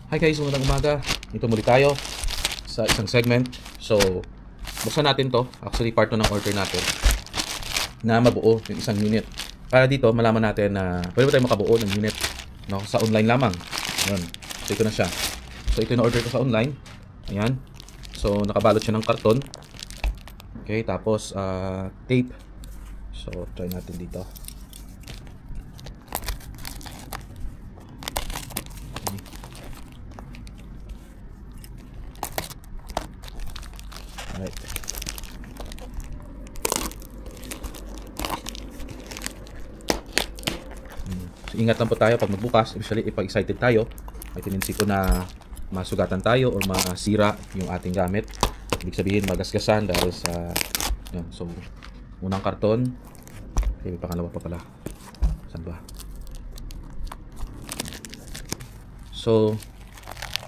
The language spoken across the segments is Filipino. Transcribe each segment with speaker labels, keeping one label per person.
Speaker 1: Hi guys, magandang umaga. Ito muli tayo sa isang segment. So, buksan natin to. Actually, part 2 ng order natin na mabuo yung isang unit. Para dito, malaman natin na pwede ba tayo makabuo ng unit, no, sa online lamang. Ayan. So, ito na siya. So, ito yung order ko sa online. Ayan. So, nakabalot siya ng karton. Okay, tapos tape. So, try natin dito. Alright. So, ingat lang po tayo pag magbukas. Especially if excited tayo, may tendency po na masugatan tayo o masira yung ating gamit. Ibig sabihin magasgasan dahil sa yan. So, unang karton. Okay, may pangalawa pa pala. Saan ba? So,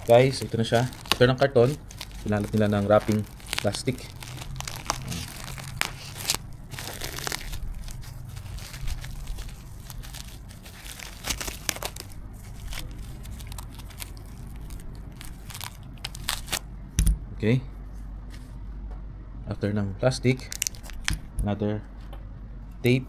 Speaker 1: guys, ito na siya. Ito ng karton. Pinalat nila ng wrapping plastic. Okay. After ng plastic, another tape.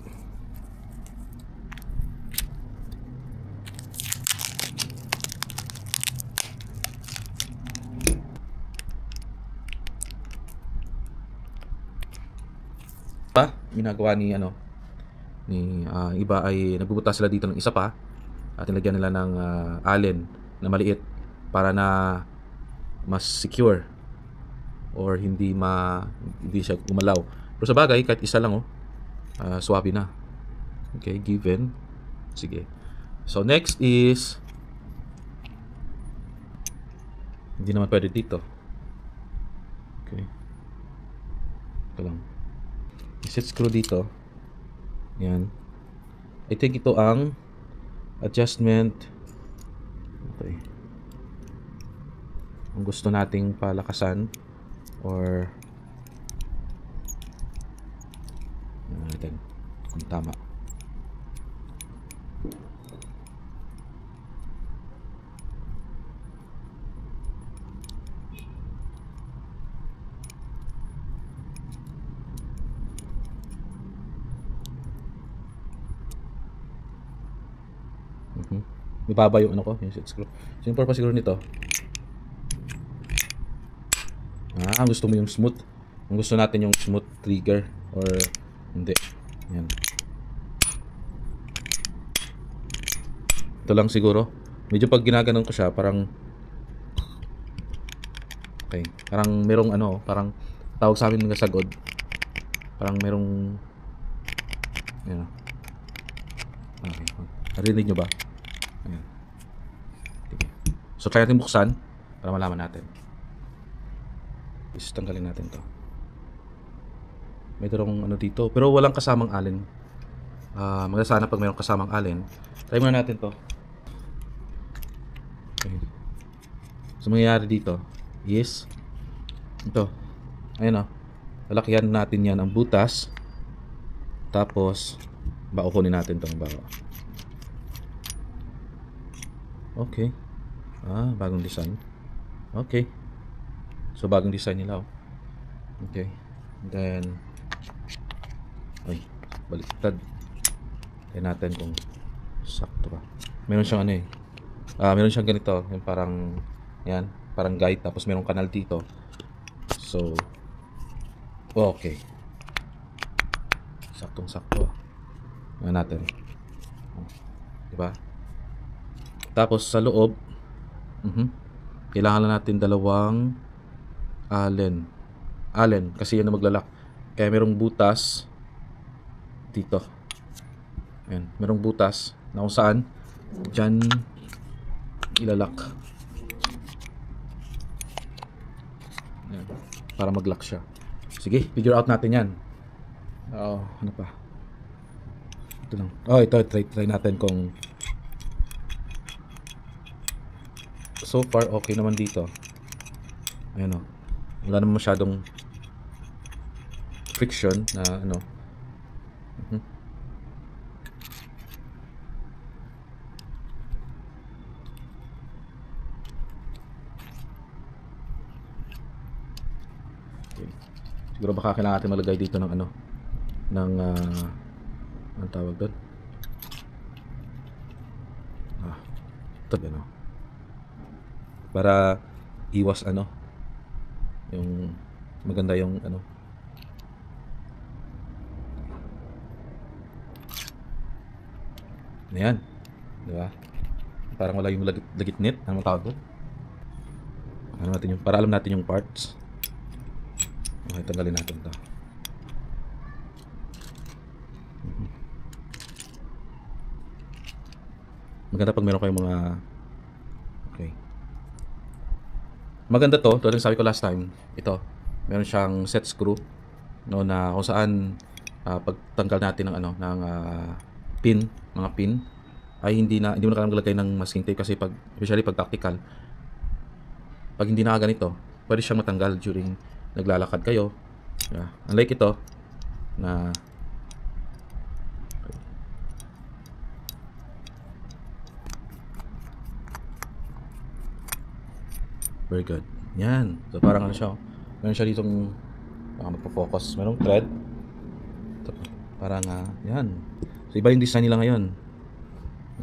Speaker 1: Pa, ginagawa ni iba ay nagbubutas sila dito ng isa pa at nilagyan nila ng allen na maliit para na mas secure or hindi siya gumalaw. Pero sa bagay, kahit isa lang swabe na. Okay, given. Sige. So next is hindi naman pwede dito. Okay. Ito lang. Set screw dito. Yan. I think ito ang adjustment. Okay. Kung gusto nating palakasan or natin kung tama. Ibaba yung ko, yung set screw. So yung purpose siguro nito, gusto mo yung smooth. Kung gusto natin yung smooth trigger or hindi. Yan. Ito lang siguro. Medyo pag ginaganon ko siya, parang okay, parang merong parang tawag sa amin ng sagod. Parang merong yan. Okay. Narinig nyo ba? Ayan. So try natin buksan para malaman natin. Tanggalin natin to. May darong dito, pero walang kasamang allen. Maganda sana pag mayroong kasamang allen. Try muna natin to. Okay. So mangyayari dito is ito. Ayun lalakyan natin yan ang butas. Tapos kunin natin tong bao. Okay. Bagong design. Okay. So bagong design nila. Okay. Then baliktad. Tingnan natin kung sakto ba. Meron siyang meron siyang ganito, yung parang parang guide, tapos merong kanal dito. So okay. Saktong-sakto. Tingnan natin. Diba? Tapos sa loob, kailangan lang natin dalawang allen kasi yan na maglalak. Kaya merong butas dito. Ayan, merong butas na kung saan dyan ilalak. Ayan, para mag-lock siya. Sige, figure out natin yan. Ano pa? Ito lang. Ito, try natin kung so far okay naman dito. Ayan wala naman masyadong friction na Siguro baka kailangan natin malagay dito ng ano, ng anong tawag doon? Ito ano. Para iwas ano, yung maganda yung ano. Ayan. Di ba? Parang wala yung lagitnit. Ano tawag doon? Ano natin yung, para alam natin yung parts. Okay, tanggalin natin ito. Maganda pag meron kayong mga okay. Maganda to, tulad ng sabi ko last time, ito. Meron siyang set screw no, na kung saan pagtanggal natin ng ano, ng pin, mga pin ay hindi mo na kailangang maglagay ng masking tape kasi pag especially pag tactical, pag hindi nakaganito, pwede siyang matanggal during naglalakad kayo. Yeah. Unlike ito na very good. Yan. So parang ano siya. Meron siya ditong magpo-focus. Merong thread. Ito, parang yan. So iba yung design nila ngayon.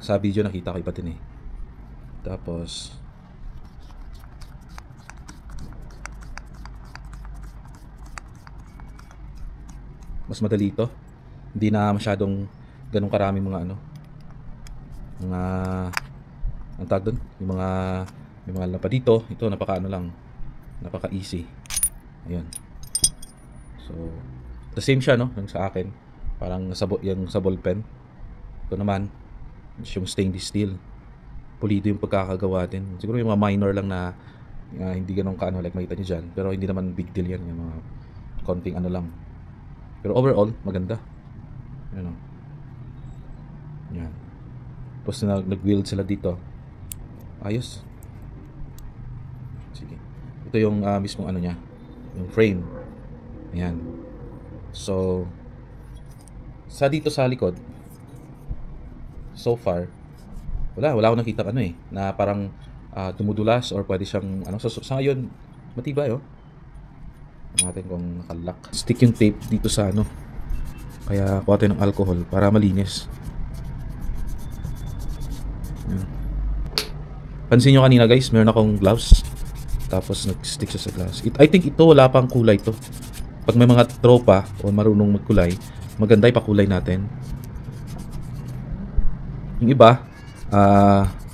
Speaker 1: Sa video nakita ko iba din eh. Tapos mas madali ito. Hindi na masyadong ganun karami mga ano. Mga ang tawag doon, yung mga lapa dito, ito napaka ano lang, napaka easy. Ayun. So, the same siya no, yung sa akin. Parang yung sa ball pen. Ito naman, yung stainless steel. Pulido yung pagkakagawa din. Siguro yung mga minor lang na hindi ganun kaano like makita nyo dyan. Pero hindi naman big deal yan. Yung mga konting ano lang. Pero overall, maganda. Yan o. Yan. Tapos nag-weld sila dito. Ayos. Sige. Ito yung mismong ano niya. Yung frame. Ayan. So, sa dito sa likod, so far, wala akong nakita ano eh, na parang tumudulas or pwede siyang, ano, sa ngayon, matibay oh. Natin kung nakalock. Stick yung tape dito sa ano. Kaya kuha tayo ng alcohol para malinis. Yan. Pansin nyo kanina guys, meron akong gloves. Tapos nag-stick siya sa glass. I think ito wala pang kulay to. Pag may mga tropa o marunong magkulay, maganda ipakulay natin. Yung iba,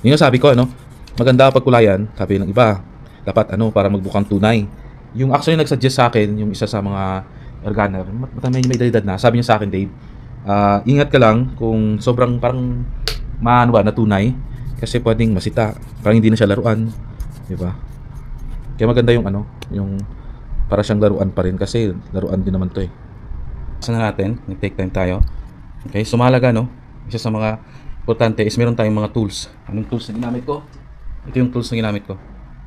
Speaker 1: yun yung sabi ko ano, maganda pagkulayan. Sabi ng iba, dapat ano, para magbukang tunay. Yung actually nagsuggest sa akin, yung isa sa mga organer, medyo may edad na, sabi niya sa akin, Dave, ingat ka lang kung sobrang parang natunay, kasi pwedeng masita, parang hindi na siya laruan, di ba? Kaya maganda yung ano, yung para siyang laruan pa rin, kasi laruan din naman to eh. Saan na natin, nag-take time tayo. Okay, sumalaga no, isa sa mga importante is meron tayong mga tools. Anong tools na ginamit ko? Ito yung tools na ginamit ko.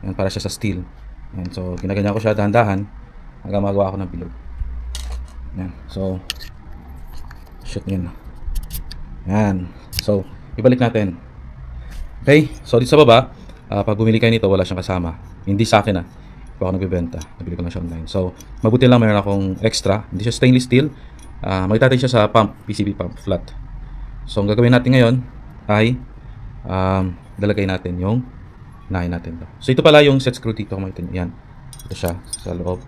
Speaker 1: Yan, para siya sa steel. Yan, so ginaganyan ko siya dahan-dahan hanggang magawa ako ng bilog. Yan, so shoot nyo. Yan, so ibalik natin. Okay, so dito sa baba, pag bumili kayo nito wala siyang kasama. Hindi sa akin Hindi ako nagbibenta, nabili ko lang siya online. So mabuti lang mayroon akong extra. Hindi siya stainless steel, makita natin siya sa pump, PCB pump, flat. So ang gagawin natin ngayon ay lalagay natin yung nahin natin to. So ito pala yung set screw dito, makita nyo yan. Ito siya sa loob.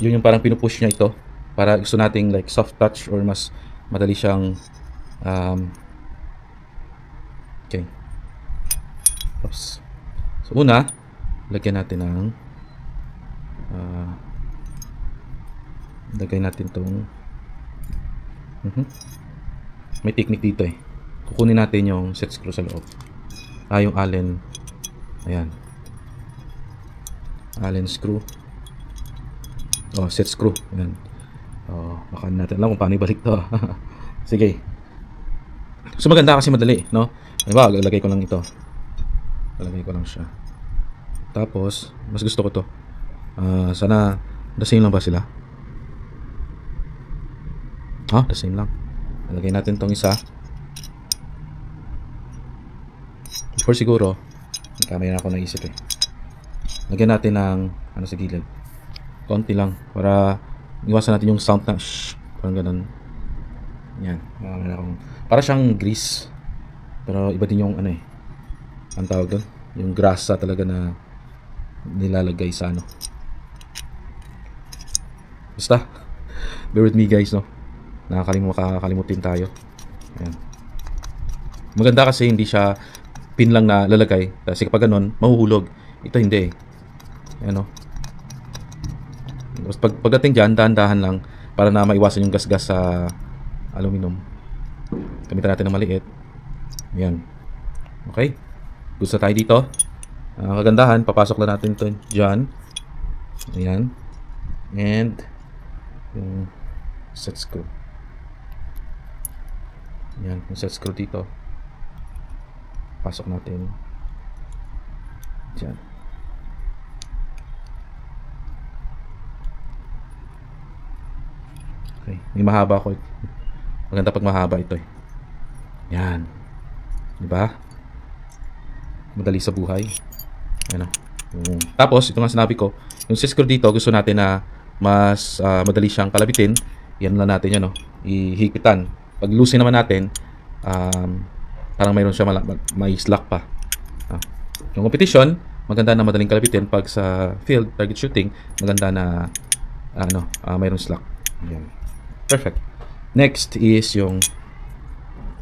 Speaker 1: Yun yung parang pinupush niya ito para gusto nating like soft touch or mas madali siyang okay. Oops. So una, lagyan natin ng lagay natin tong may technique dito eh. Kukunin natin yung set screw sa loob. Yung Allen. Ayan. Allen screw. Set screw. Ayan. Baka natin alam kung paano ibalik to. Sige. So maganda kasi madali, no? Diba, lalagay ko lang ito. Lalagay ko lang siya. Tapos, mas gusto ko to. Sana, the same lang ba sila? The same lang. Lalagay natin tong isa. Before siguro, kamay na ako naisip eh. Lagyan natin ng ano sa gilid. Konti lang para Iwasan natin yung sound na shh, parang ganun. Yan. Para siyang grease. Pero iba din yung ano eh. Ang tawag doon? Yung grasa talaga na nilalagay sa ano. Basta. Bear with me guys, no? Nakakalimutin tayo. Ayan. Maganda kasi hindi siya pin lang na lalagay. Kasi kapag ganun, mahuhulog. Ito hindi eh. Ayan, no? Pagdating dyan, dahan-dahan lang para na maiwasan yung gas-gas sa aluminum. Gamitan natin ng maliit. Ayan. Okay. Gusto tayo dito. Kagandahan, papasok lang natin ito dyan. Ayan. And yung set screw. Ayan, yung set screw dito. Pasok natin dyan. Okay, may mahaba ko. Maganda pag mahaba ito eh. Yan. Diba? Madali sa buhay. Ayan o. Tapos, ito nga sinabi ko, yung set screw dito, gusto natin na mas madali siyang kalabitin. Yan lang natin yan o. Ihigpitan. Pag loosen naman natin, parang mayroon siya may slack pa. Yung competition, maganda na madaling kalabitin. Pag sa field, target shooting, maganda na mayroon slack. Yan. Perfect. Next is yung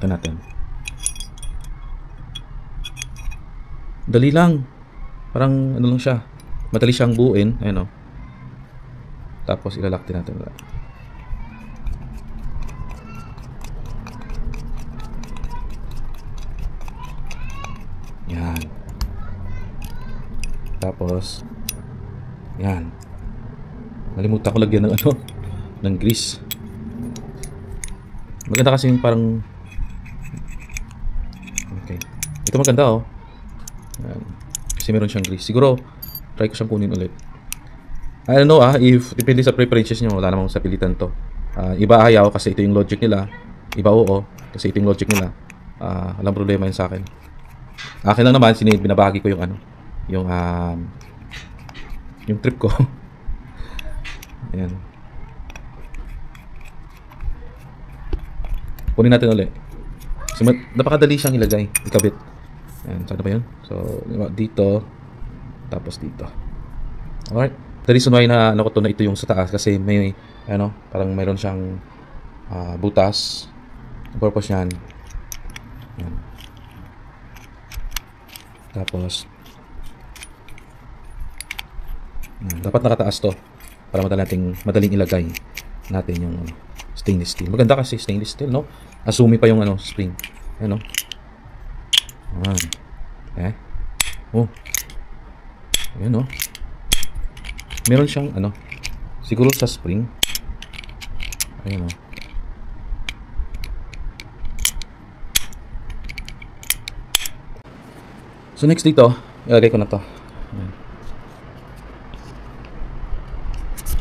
Speaker 1: ito natin. Dali lang. Parang ano lang siya. Madali siyang buuin. Ayan o. Tapos ilalak din natin. Yan. Tapos yan. Nalimutan ko lagyan ng ano, ng grease. Maganda kasi yung parang okay. Ito maganda oh. Yan. Kasi meron siyang grease. Siguro try ko siyang kunin ulit. I don't know if depende sa preferences nyo. Wala namang sa pilitan to. Iba ayaw kasi ito yung logic nila. Iba oo kasi ito yung logic nila. Walang problema yun sa akin. Akin lang naman binabahagi ko yung ano, yung trip ko. Ayan. Kunin natin ulit. Kasi napakadali siyang ilagay, ikabit. Ayan, saan ba yun? So, dito, tapos dito. Alright. The reason why na ko to na ito yung sa taas kasi may, ano, parang mayroon siyang butas. Ang purpose niyan. Ayan. Tapos, dapat nakataas to para madaling ilagay natin yung stainless steel. Maganda kasi stainless steel, no? Asumi pa yung ano, spring. Ayan, no? Ayan. Oh. Ayan, no? Meron siyang ano, siguro sa spring. Ayan, no? So next dito, ilagay ko na to. Ayan.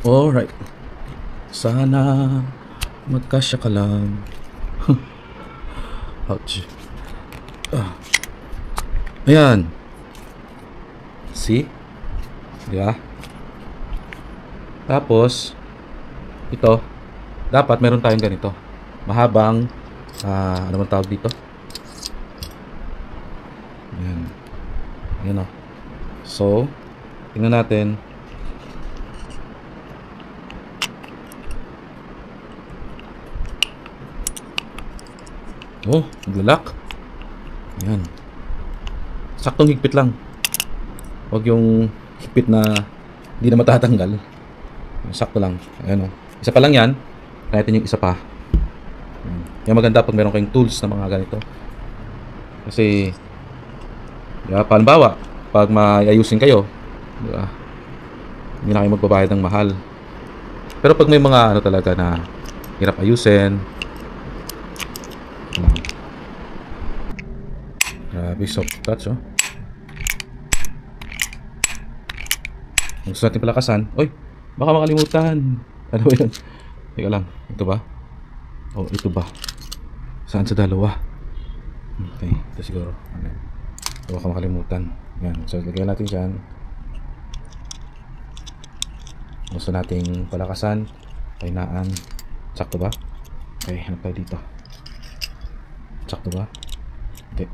Speaker 1: Alright. Sana magkasya ka lang. Ouch. Ayan. See? Diba? Tapos ito, dapat meron tayong ganito. Mahabang ano man tawag dito? Ayan. Ayan o. So, tingnan natin. Oh, naglalak. Ayan. Saktong higpit lang. Huwag yung higpit na hindi na matatanggal. Sakto lang. Ayan o. Isa pa lang yan. Natin yung isa pa. Ayan. Yung maganda pag meron kayong tools na mga ganito. Kasi palimbawa, pag maayusin kayo, diba, hindi na kayo magbabayad ng mahal. Pero pag may mga ano talaga na hirap ayusin, grabe, soft touch oh. Kung gusto natin palakasan, oy, baka makalimutan. Ano ba yun? Teka lang, ito ba? Oh, ito ba? Saan sa dalawa? Okay, ito siguro. Ito baka makalimutan. Yan, so lagyan natin dyan. Gusto nating palakasan. Kainaan. Sakto ba? Okay, hanap tayo dito. Sakto ba? Hindi.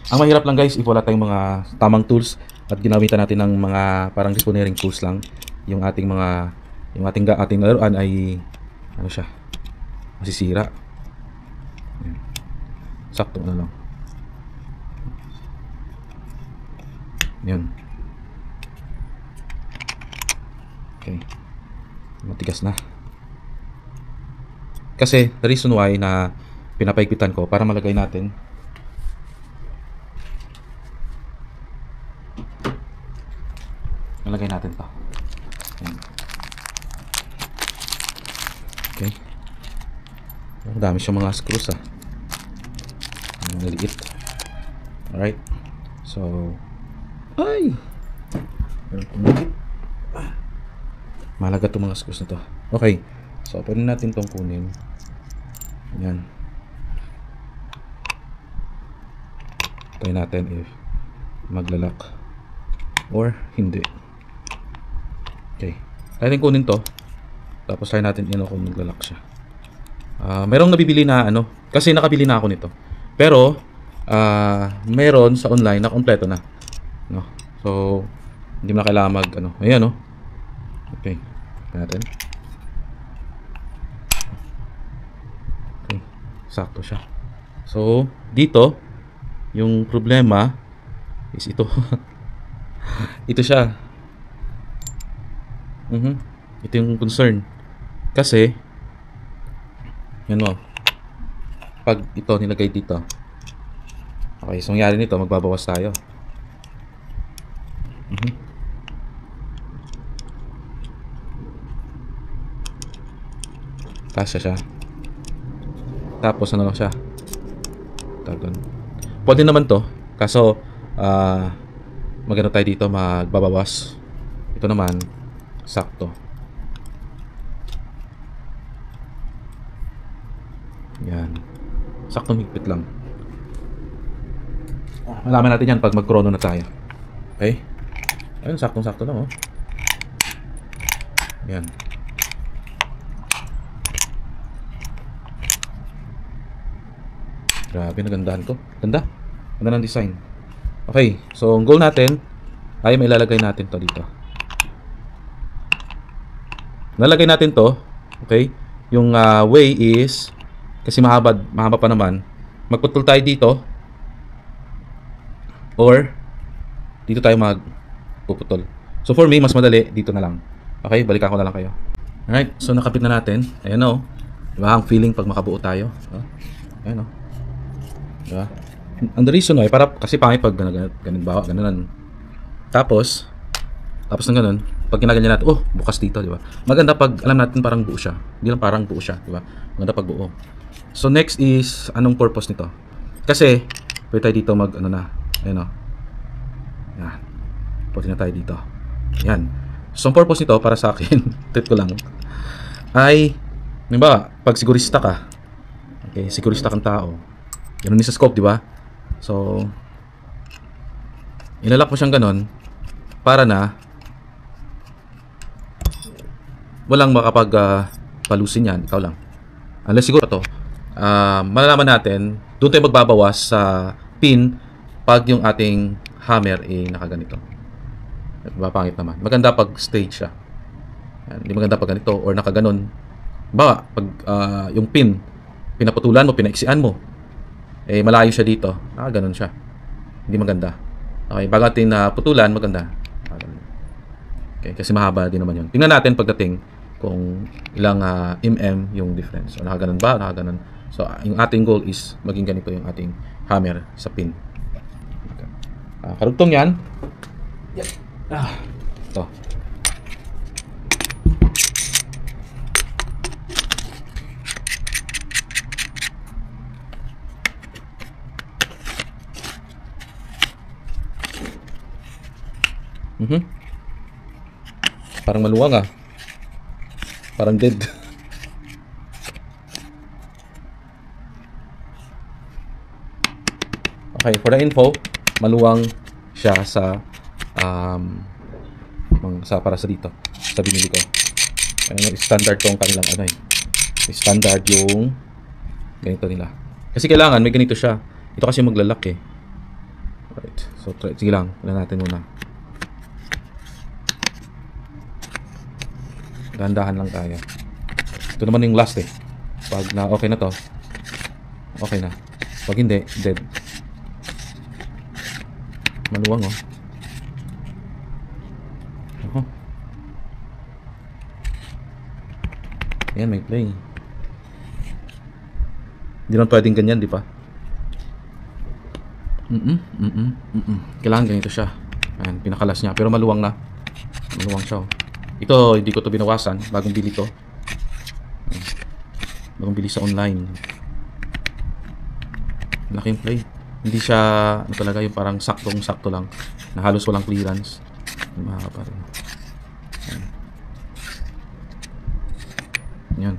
Speaker 1: Ang mahirap lang guys, if wala tayong mga tamang tools at ginamitan natin ng mga parang disponeering tools lang, yung ating laruan ay ano siya, masisira. Sakto na lang. Yan. Okay. Matigas na. Kasi the reason why na pinapaigpitan ko para malagay natin to. Yan. Okay. Ang dami siyang mga screws ang maliit. Alright. So ay! Malaga itong mga screws na to. Okay. So pwede natin itong kunin. Yan. Try natin if maglalak or hindi. Okay. Try natin kunin to. Tapos try natin kung maglalak siya. Merong nabibili na kasi nakabili na ako nito. Pero meron sa online na kompleto na. No. So hindi mo na kailangan ayan Okay. Try natin. Okay. Sakto siya. So dito yung problema is ito. Ito siya. Ito yung concern. Kasi yan pag ito nilagay dito. Okay, so nangyari nito, magbabawas tayo. Kasya siya. Tapos ano lang siya. Pwede naman to. Kaso magano tayo dito, magbabawas. Ito naman sakto. Yan. Sakto higpit lang. Malaman natin yan pag mag-chrono na tayo. Okay? Ayun, saktong-sakto lang Yan. Grabe, nagandahan to. Ganda. Ganda ng design. Okay, so ang goal natin ay may ilalagay natin to dito. Nalagay natin to. Okay? Yung way is kasi mahaba pa naman. Magputol tayo dito or dito tayo magpuputol. So for me, mas madali dito na lang. Okay, balikan ko na lang kayo. Alright, so nakapit na natin. Ayan diba ang feeling pag makabuo tayo? Ayan diba? And the reason why, para kasi pangit pag ganun. Tapos ng ganun, pag ginaganyan natin, bukas dito, di ba? Maganda pag alam natin parang buo siya. Hindi lang parang buo siya, di ba? Maganda pag buo. So next is, anong purpose nito? Kasi, pwede tayo dito ayan Yan. Pwede na tayo dito. Yan. So ang purpose nito, para sa akin, tip ko lang, ay, diba, pag sigurista ka, okay, sigurista kang tao, ganun din sa scope, di ba? So, ilalak mo siyang ganun para na walang palusin yan, ikaw lang. Unless siguro to, malalaman natin, doon tayo magbabawas sa pin pag yung ating hammer nakaganito. Diba, pangit naman. Maganda pag stage siya. Yan, hindi maganda pag ganito or nakaganon. Ba, pag yung pin, pinaputulan mo, pinaiksian mo, malayo siya dito. Nakaganon siya. Hindi maganda. Okay, bago natin putulan, maganda. Okay, kasi mahaba din naman yun. Tingnan natin pagdating kung ilang yung difference. So, nakaganon ba? Nakaganon. So, yung ating goal is maging ganito yung ating hammer sa pin. Okay. Karugtong yan. Ito. Parang maluwang Parang dead. Okay, for the info, maluwang siya sa para sa dito, sa binili ko. Standard tong kanilang ano eh. Standard yung ganito nila. Kasi kailangan may ganito siya. Ito kasi maglalak eh. Right. So sige lang, wala natin muna. Dahan-dahan lang tayo. Ito naman yung last eh. Pag na okay na to, okay na. Pag hindi, dead. Maluwang oh. Ayan, may play. Hindi naman pwedeng ganyan, di ba? Kailangan ganito siya. Ayan, pinakalas niya. Pero maluwang na. Maluwang siya oh. Ito, hindi ko to binawasan. Bagong bili to. Bagong bili sa online. Laking play. Hindi siya, ano talaga, yung parang saktong-sakto lang. Na halos walang clearance. Mahaba rin. Ayan. Yan.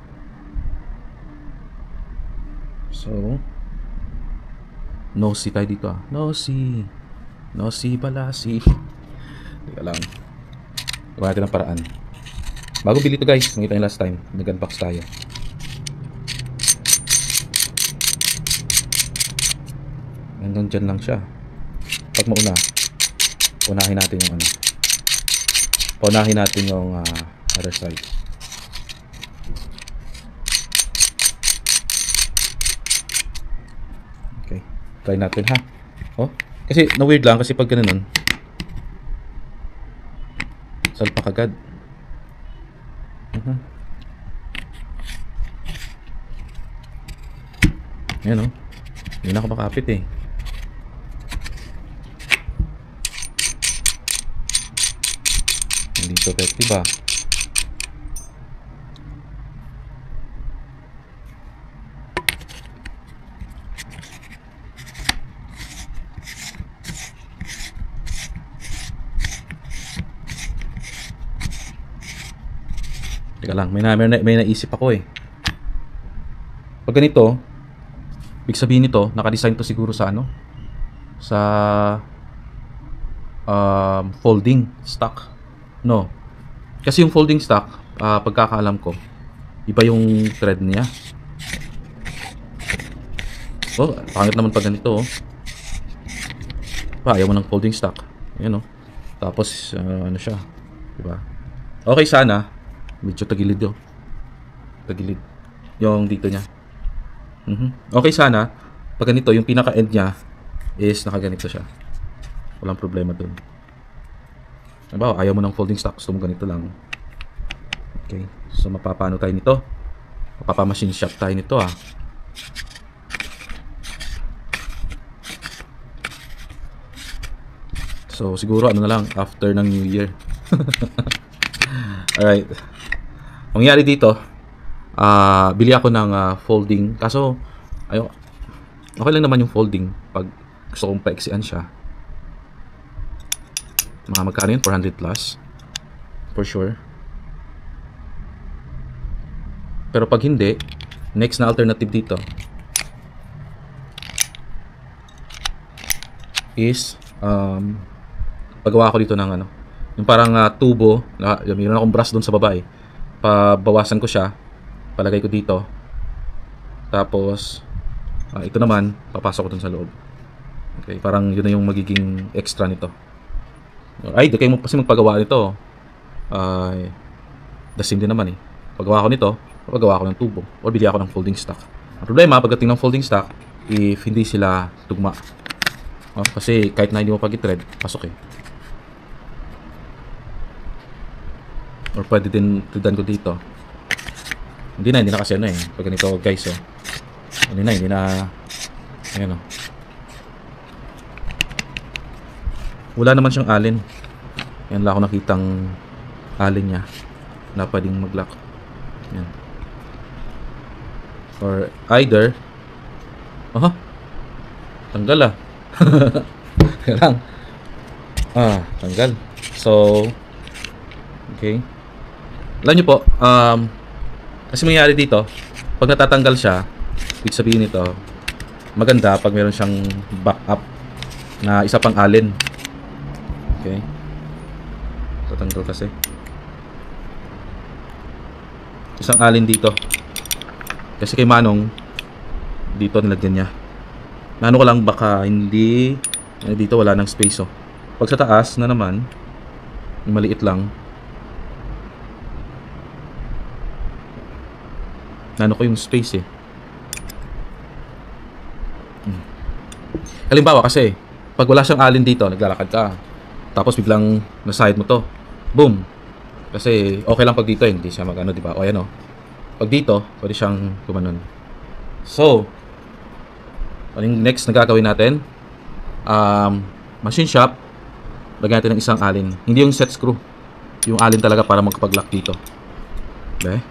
Speaker 1: So, nosy tayo dito ah. Nosy. Nosy pala si. Teka lang. Gawa natin ng paraan. Bago bili to guys. Nakita nyo last time. Nag-unbox tayo. Hanggang dyan lang siya. Pag mauna, unahin natin yung ano. Paunahin natin yung other side. Okay. Try natin ha. Oh, kasi na-weird lang kasi pag ganoon salpak agad. Ayan oh. Hindi na ako makapit eh. Hindi ito effective ah. Teka lang, may naisip ako eh. Pag ganito, ibig sabihin nito, naka-design to siguro sa ano? Sa folding stock. No. Kasi yung folding stock, pagkakaalam ko, iba yung thread niya. Oh, pangit naman pag ganito oh. Ayaw mo ng folding stock. Ayan oh. Tapos ano siya, diba? Okay sana medyo tagilid oh. Tagilid yung dito niya. Okay sana pag ganito yung pinaka end niya is nakaganito siya. Walang problema dun. Diba, ayaw mo ng folding stock, gusto mo ganito lang. Okay, so mapapano tayo nito? Mapapamachine shop tayo nito ah. So siguro ano na lang after ng New Year. Alright. Mangyari dito, bili ako ng folding. Kaso okay lang naman yung folding pag gusto kong paiksian siya. Mga magkano yun? 400 plus for sure. Pero pag hindi, next na alternative dito is pagawa ko dito ng ano, yung parang tubo na mayroon akong brush doon sa baba eh. Pabawasan ko siya, palagay ko dito, tapos ito naman papasok ko dun sa loob. Okay, parang yun na yung magiging extra nito. Ay, di kayo mo kasi magpagawa nito. The same din naman eh. Paggawa ko nito, paggawa ko ng tubo o bili ako ng folding stock. Ang problema pagdating ng folding stock, if hindi sila tugma. Kasi kahit na hindi mo pag-thread, pasok eh. Or pwede din threadan ko dito. Hindi na kasi ano eh. Pag ganito guys oh. Hindi na ayan oh. Wala naman siyang alin. Yan lang ako nakitang alin niya na pwedeng mag-lock. Yan. Or either tanggal ah. Lang. Tanggal. So okay. Alam niyo po, kasi mangyayari dito, pag natatanggal siya, ibig sabihin nito, maganda pag meron siyang backup na isa pang alin. Okay. Tatanggal kasi. isang alin dito. Kasi kay Manong, dito nilagyan niya. Nano ko lang baka hindi, dito wala nang space oh. Pag sa taas na naman, maliit lang. Nano ko yung space eh. Halimbawa kasi, pag wala siyang alin dito, naglalakad ka. Tapos biglang na-side mo to. Boom! Kasi okay lang pag dito, hindi siya magano, di ba? O ayan o. Pag dito, pwede siyang gumanon. So, ano yung next na gagawin natin? Machine shop. Lagyan natin ng isang alin. Hindi yung set screw. Yung alin talaga para magkapag-lock dito. Okay?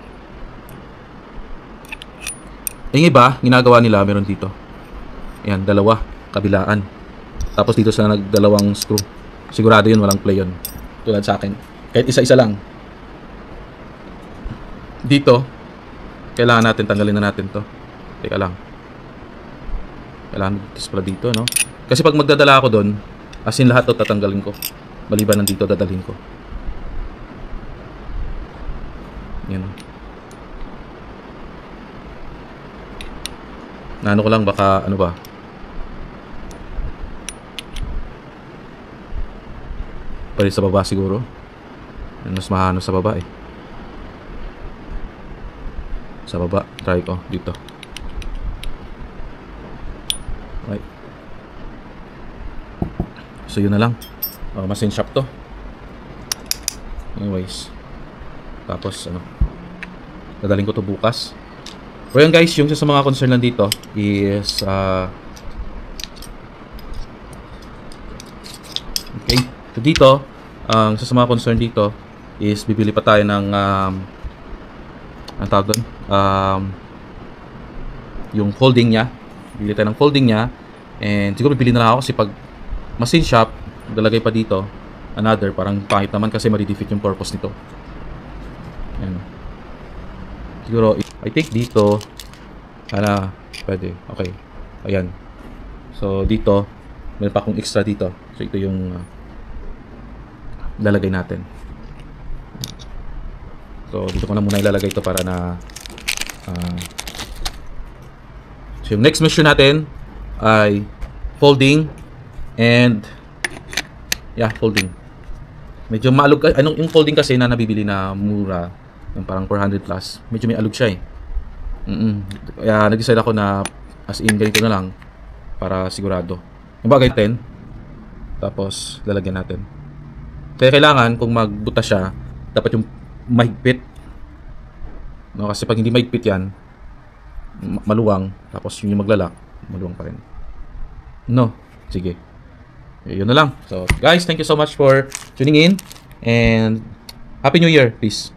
Speaker 1: Yung iba, ginagawa nila, meron dito. Ayan, dalawa. Kabilaan. Tapos dito sa nagdalawang screw. Sigurado yun, walang play yun. Tulad sa akin. Kahit isa-isa lang. Dito, kailangan natin, tanggalin na natin to. Teka lang. Kailangan magkis pala dito, no? Kasi pag magdadala ako doon, as in lahat to tatanggalin ko. Maliban nandito, dadalhin ko. Yan. Naano ko lang, baka, ano ba? Pwede sa baba siguro. Mas mahano sa baba eh. Sa baba, try ko dito. Right. So yun na lang. Machine shop to. Anyways. Tapos ano, dadaling ko to bukas. So yan guys, yung sa mga concern lang dito is okay. So dito, ang sa mga concern dito is bibili pa tayo ng ang tawag doon, yung folding niya. Bibili tayo ng folding niya. And siguro bibili na lang ako kasi pag machine shop, dalagay pa dito another, parang pangit naman kasi ma-defeat yung purpose nito. Ayan. Siguro I think dito pwede. Okay. Ayan. So dito meron pa akong extra dito. So ito yung lalagay natin. So dito ko na muna ilalagay ito para na so yung next mission natin ay folding and folding. Medyo maalog yung folding kasi na nabibili na mura, yung parang 400 plus. Medyo may alog siya eh. Kaya nag-decide ako na as in ganito na lang para sigurado. Yung bagay 10. Tapos lalagyan natin. Kaya kailangan kung magbuta siya, dapat yung mahigpit. No, kasi pag hindi mahigpit yan, maluwang, tapos yung maglalak, maluwang pa rin. No, sige. Yun na lang. So guys, thank you so much for tuning in and Happy New Year, peace.